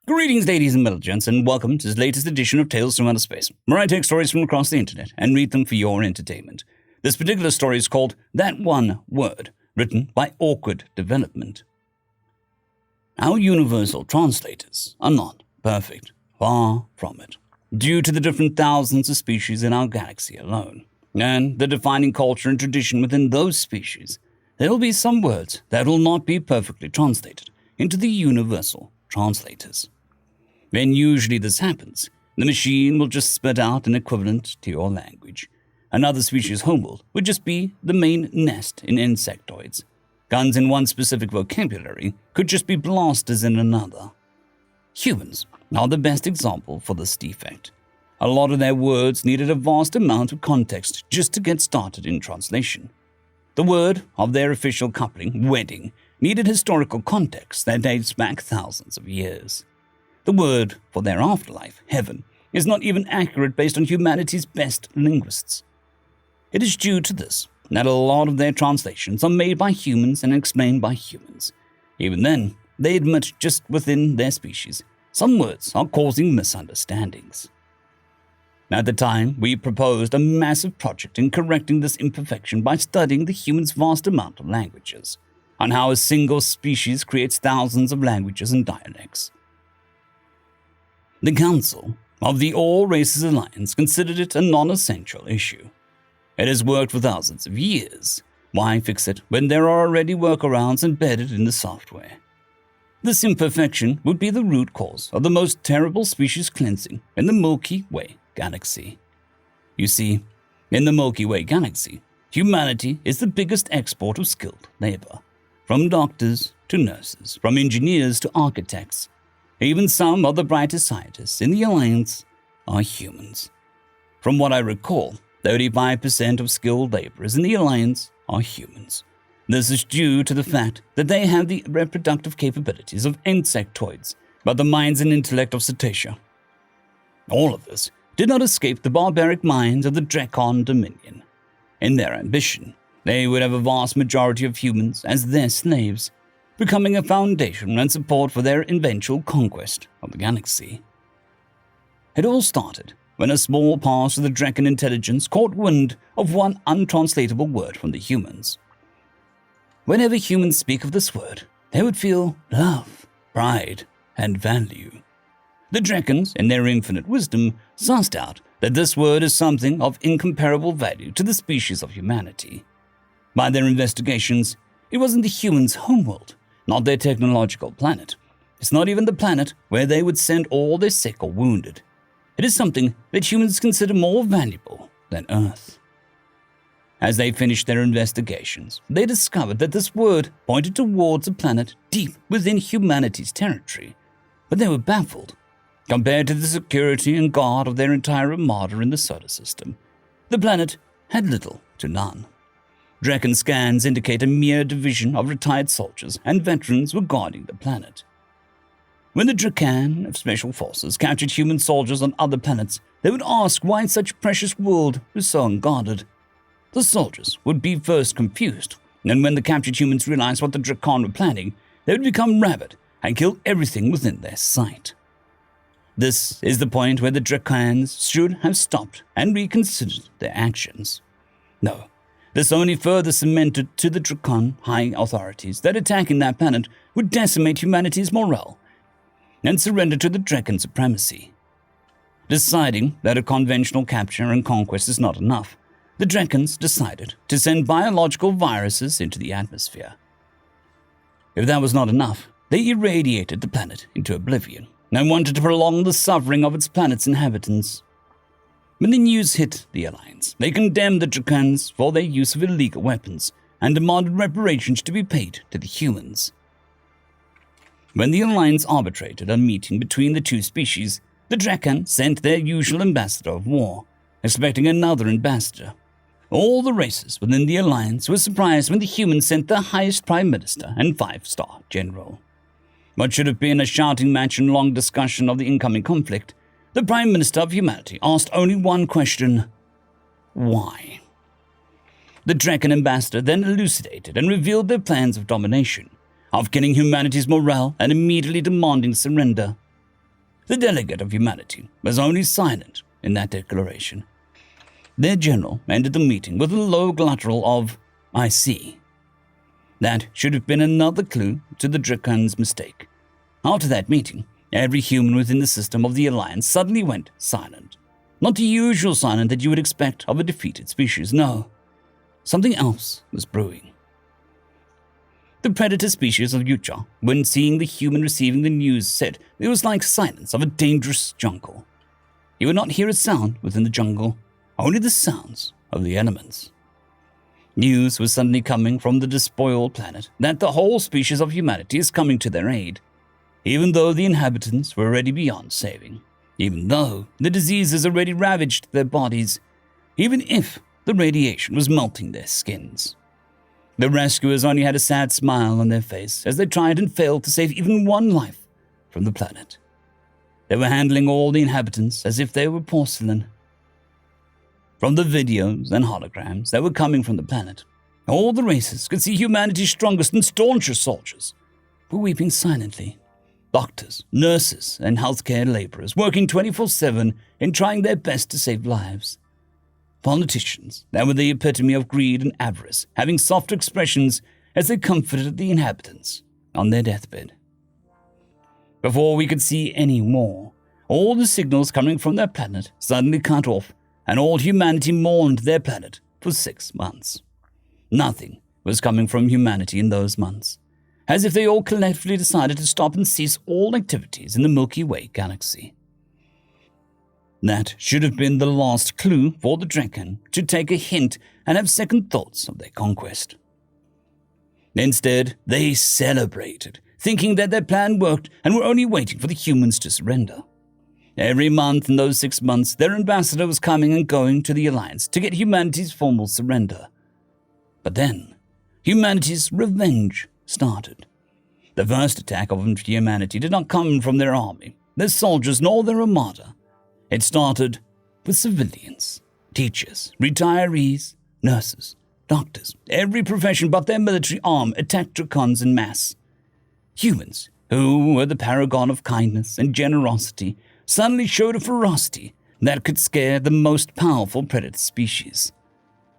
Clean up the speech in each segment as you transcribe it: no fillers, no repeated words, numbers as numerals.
Greetings, ladies and gents, and welcome to this latest edition of Tales from Outer Space, where I take stories from across the internet and read them for your entertainment. This particular story is called That One Word, written by Awkward Development. Our universal translators are not perfect, far from it, due to the different thousands of species in our galaxy alone, and the defining culture and tradition within those species. There will be some words that will not be perfectly translated into the universal translators. When usually this happens, the machine will just spit out an equivalent to your language. Another species' homeworld would just be the main nest in insectoids. Guns in one specific vocabulary could just be blasters in another. Humans are the best example for this defect. A lot of their words needed a vast amount of context just to get started in translation. The word of their official coupling, wedding, needed historical context that dates back thousands of years. The word for their afterlife, heaven, is not even accurate based on humanity's best linguists. It is due to this that a lot of their translations are made by humans and explained by humans. Even then, they admit just within their species, some words are causing misunderstandings. At the time, we proposed a massive project in correcting this imperfection by studying the human's vast amount of languages, on how a single species creates thousands of languages and dialects. The Council of the All Races Alliance considered it a non-essential issue. It has worked for thousands of years. Why fix it when there are already workarounds embedded in the software? This imperfection would be the root cause of the most terrible species cleansing in the Milky Way galaxy. You see, in the Milky Way galaxy, humanity is the biggest export of skilled labor, from doctors to nurses, from engineers to architects. Even some of the brightest scientists in the Alliance are humans. From what I recall, 35% of skilled laborers in the Alliance are humans. This is due to the fact that they have the reproductive capabilities of insectoids, but the minds and intellect of cetacea. All of this did not escape the barbaric minds of the Drekan Dominion. In their ambition, they would have a vast majority of humans as their slaves, becoming a foundation and support for their eventual conquest of the galaxy. It all started when a small part of the Drekan intelligence caught wind of one untranslatable word from the humans. Whenever humans speak of this word, they would feel love, pride, and value. The Drekans, in their infinite wisdom, sussed out that this word is something of incomparable value to the species of humanity. By their investigations, it wasn't the humans' homeworld, not their technological planet. It's not even the planet where they would send all their sick or wounded. It is something that humans consider more valuable than Earth. As they finished their investigations, they discovered that this word pointed towards a planet deep within humanity's territory, but they were baffled. Compared to the security and guard of their entire armada in the solar system, the planet had little to none. Drekan scans indicate a mere division of retired soldiers and veterans were guarding the planet. When the Drekan of Special Forces captured human soldiers on other planets, they would ask why such precious world was so unguarded. The soldiers would be first confused, and when the captured humans realized what the Drekan were planning, they would become rabid and kill everything within their sight. This is the point where the Drekans should have stopped and reconsidered their actions. No. This only further cemented to the Drekan high authorities that attacking that planet would decimate humanity's morale and surrender to the Drekan supremacy. Deciding that a conventional capture and conquest is not enough, the Drekans decided to send biological viruses into the atmosphere. If that was not enough, they irradiated the planet into oblivion and wanted to prolong the suffering of its planet's inhabitants. When the news hit the Alliance, they condemned the Drekans for their use of illegal weapons and demanded reparations to be paid to the humans. When the Alliance arbitrated a meeting between the two species, the Drekan sent their usual ambassador of war, expecting another ambassador. All the races within the Alliance were surprised when the humans sent their highest prime minister and 5-star general. What should have been a shouting match and long discussion of the incoming conflict, the Prime Minister of Humanity asked only one question: why? The Drekan ambassador then elucidated and revealed their plans of domination, of killing humanity's morale and immediately demanding surrender. The delegate of humanity was only silent in that declaration. Their general ended the meeting with a low guttural of, "I see." That should have been another clue to the Drekan's mistake. After that meeting, every human within the system of the Alliance suddenly went silent. Not the usual silence that you would expect of a defeated species, no. Something else was brewing. The predator species of Utah, when seeing the human receiving the news, said it was like silence of a dangerous jungle. You would not hear a sound within the jungle, only the sounds of the elements. News was suddenly coming from the despoiled planet that the whole species of humanity is coming to their aid, even though the inhabitants were already beyond saving, even though the diseases already ravaged their bodies, even if the radiation was melting their skins. The rescuers only had a sad smile on their face as they tried and failed to save even one life from the planet. They were handling all the inhabitants as if they were porcelain. From the videos and holograms that were coming from the planet, all the races could see humanity's strongest and staunchest soldiers were weeping silently. Doctors, nurses, and healthcare laborers working 24/7 in trying their best to save lives. Politicians that were the epitome of greed and avarice, having soft expressions as they comforted the inhabitants on their deathbed. Before we could see any more, all the signals coming from their planet suddenly cut off, and all humanity mourned their planet for 6 months. Nothing was coming from humanity in those months, as if they all collectively decided to stop and cease all activities in the Milky Way galaxy. That should have been the last clue for the Drekan to take a hint and have second thoughts of their conquest. Instead, they celebrated, thinking that their plan worked and were only waiting for the humans to surrender. Every month in those 6 months, their ambassador was coming and going to the Alliance to get humanity's formal surrender. But then, humanity's revenge started. The first attack of humanity did not come from their army, their soldiers, nor their armada. It started with civilians, teachers, retirees, nurses, doctors. Every profession but their military arm attacked Drekans en masse. Humans, who were the paragon of kindness and generosity, suddenly showed a ferocity that could scare the most powerful predator species.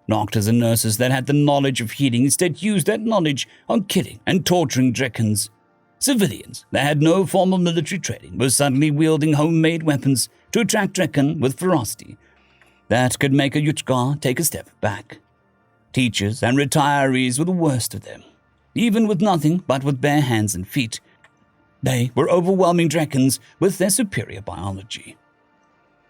Doctors and nurses that had the knowledge of healing instead used that knowledge on killing and torturing Drekans. Civilians that had no formal military training were suddenly wielding homemade weapons to attack Drekan with ferocity that could make a Yuchgar take a step back. Teachers and retirees were the worst of them. Even with nothing but with bare hands and feet, they were overwhelming Drekans with their superior biology.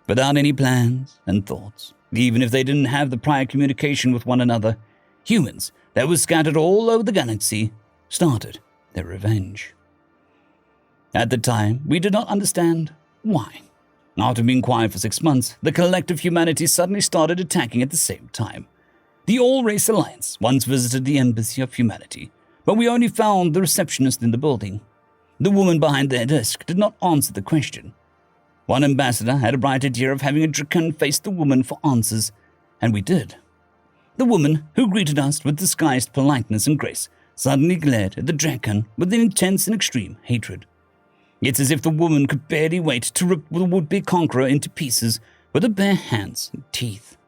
Without any plans and thoughts, even if they didn't have the prior communication with one another, humans that were scattered all over the galaxy started their revenge. At the time, we did not understand why. After being quiet for 6 months, the collective humanity suddenly started attacking at the same time. The All-Race Alliance once visited the Embassy of Humanity, but we only found the receptionist in the building. The woman behind their desk did not answer the question. One ambassador had a bright idea of having a Drekan face the woman for answers, and we did. The woman, who greeted us with disguised politeness and grace, suddenly glared at the Drekan with an intense and extreme hatred. It's as if the woman could barely wait to rip the would-be conqueror into pieces with her bare hands and teeth.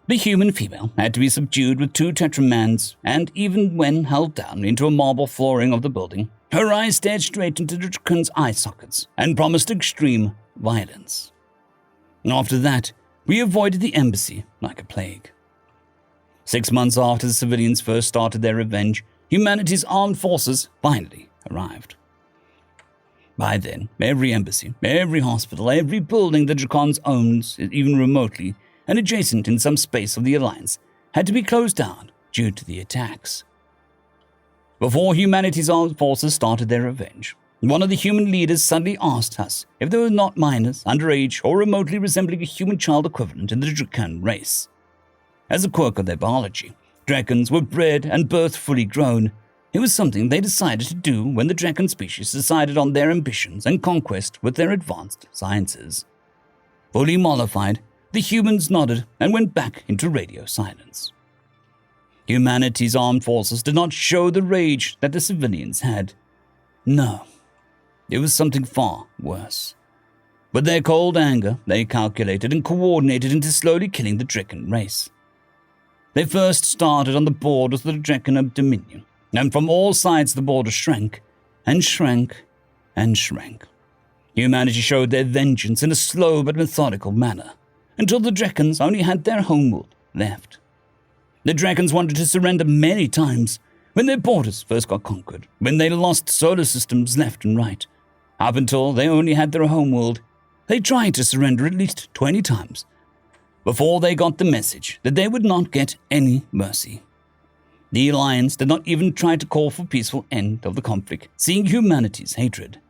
The human female had to be subdued with 2 tetramans, and even when held down into a marble flooring of the building, her eyes stared straight into the Drekan's eye sockets and promised extreme violence. After that, we avoided the embassy like a plague. 6 months after the civilians first started their revenge, humanity's armed forces finally arrived. By then, every embassy, every hospital, every building the Drekans owns, even remotely, and adjacent in some space of the Alliance, had to be closed down due to the attacks. Before humanity's armed forces started their revenge, one of the human leaders suddenly asked us if there were not minors, underage, or remotely resembling a human child equivalent in the Drekan race. As a quirk of their biology, Drekans were bred and birthed fully grown. It was something they decided to do when the Drekan species decided on their ambitions and conquest with their advanced sciences. Fully mollified, the humans nodded and went back into radio silence. Humanity's armed forces did not show the rage that the civilians had. No, It was something far worse. With their cold anger, they calculated and coordinated into slowly killing the Drekan race. They first started on the borders of the Drekan Dominion, and from all sides the border shrank and shrank and shrank. Humanity showed their vengeance in a slow but methodical manner, until the Drekans only had their homeworld left. The Drekans wanted to surrender many times when their borders first got conquered, when they lost solar systems left and right. Up until they only had their homeworld, they tried to surrender at least 20 times before they got the message that they would not get any mercy. The Alliance did not even try to call for a peaceful end of the conflict, seeing humanity's hatred.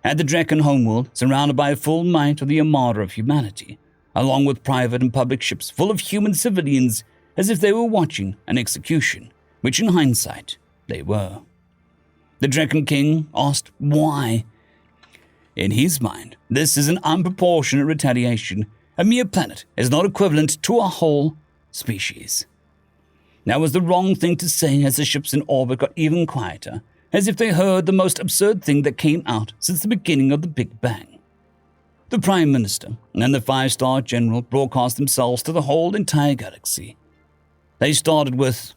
At the Drekan homeworld, surrounded by a full might of the Armada of humanity, along with private and public ships full of human civilians as if they were watching an execution, which in hindsight they were. The Drekan King asked why. In his mind, this is an unproportionate retaliation. A mere planet is not equivalent to a whole species. That was the wrong thing to say as the ships in orbit got even quieter, as if they heard the most absurd thing that came out since the beginning of the Big Bang. The Prime Minister and the 5-star General broadcast themselves to the whole entire galaxy. They started with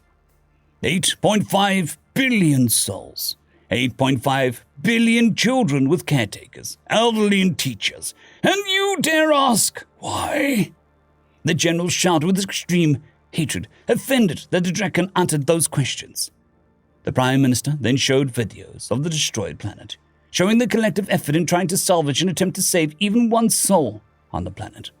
8.5 billion souls, 8.5 billion children with caretakers, elderly and teachers, and you dare ask why? The General shouted with extreme hatred, offended that the Drekan uttered those questions. The Prime Minister then showed videos of the destroyed planet, showing the collective effort in trying to salvage and attempt to save even one soul on the planet.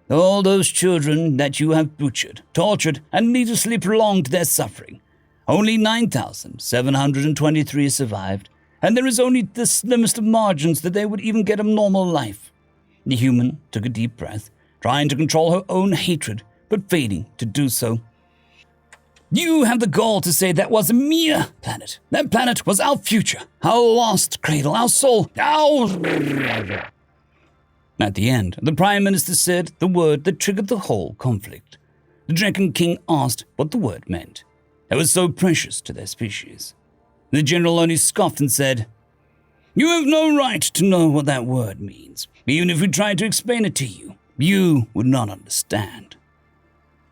All those children that you have butchered, tortured, and needlessly prolonged their suffering. Only 9,723 survived, and there is only the slimmest of margins that they would even get a normal life. The human took a deep breath, trying to control her own hatred, but failing to do so. You have the gall to say that was a mere planet. That planet was our future, our lost cradle, our soul, our... At the end, the Prime Minister said the word that triggered the whole conflict. The Drekan King asked what the word meant. It was so precious to their species. The General only scoffed and said, "You have no right to know what that word means. Even if we tried to explain it to you, you would not understand."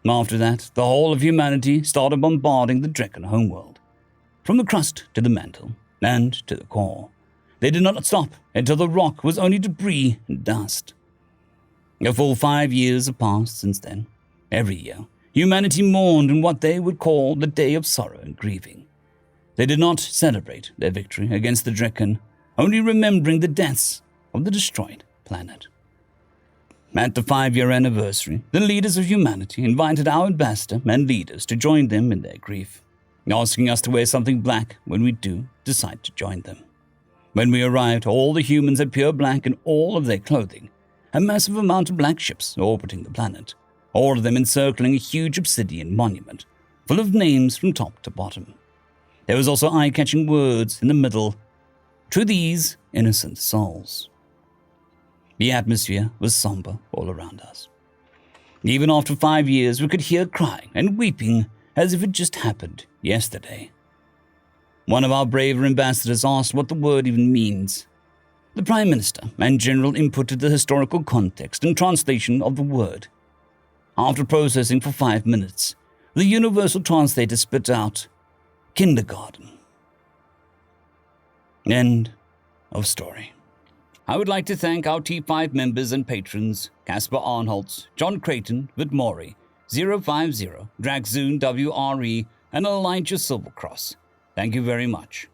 After that, the whole of humanity started bombarding the Drekan homeworld, from the crust to the mantle, and to the core. They did not stop until the rock was only debris and dust. A full 5 years have passed since then. Every year, humanity mourned in what they would call the Day of Sorrow and Grieving. They did not celebrate their victory against the Drekan, only remembering the deaths of the destroyed planet. At the 5-year anniversary, the leaders of humanity invited our ambassador and leaders to join them in their grief, asking us to wear something black when we do decide to join them. When we arrived, all the humans had pure black in all of their clothing, a massive amount of black ships orbiting the planet, all of them encircling a huge obsidian monument, full of names from top to bottom. There was also eye-catching words in the middle, "To these innocent souls." The atmosphere was somber all around us. Even after 5 years, we could hear crying and weeping as if it just happened yesterday. One of our braver ambassadors asked what the word even means. The Prime Minister and General inputted the historical context and translation of the word. After processing for 5 minutes, the universal translator spit out, "Kindergarten." End of story. I would like to thank our T5 members and patrons, Casper Arnholtz, John Creighton, Vidmori, 050, Dragzoon WRE, and Elijah Silvercross. Thank you very much.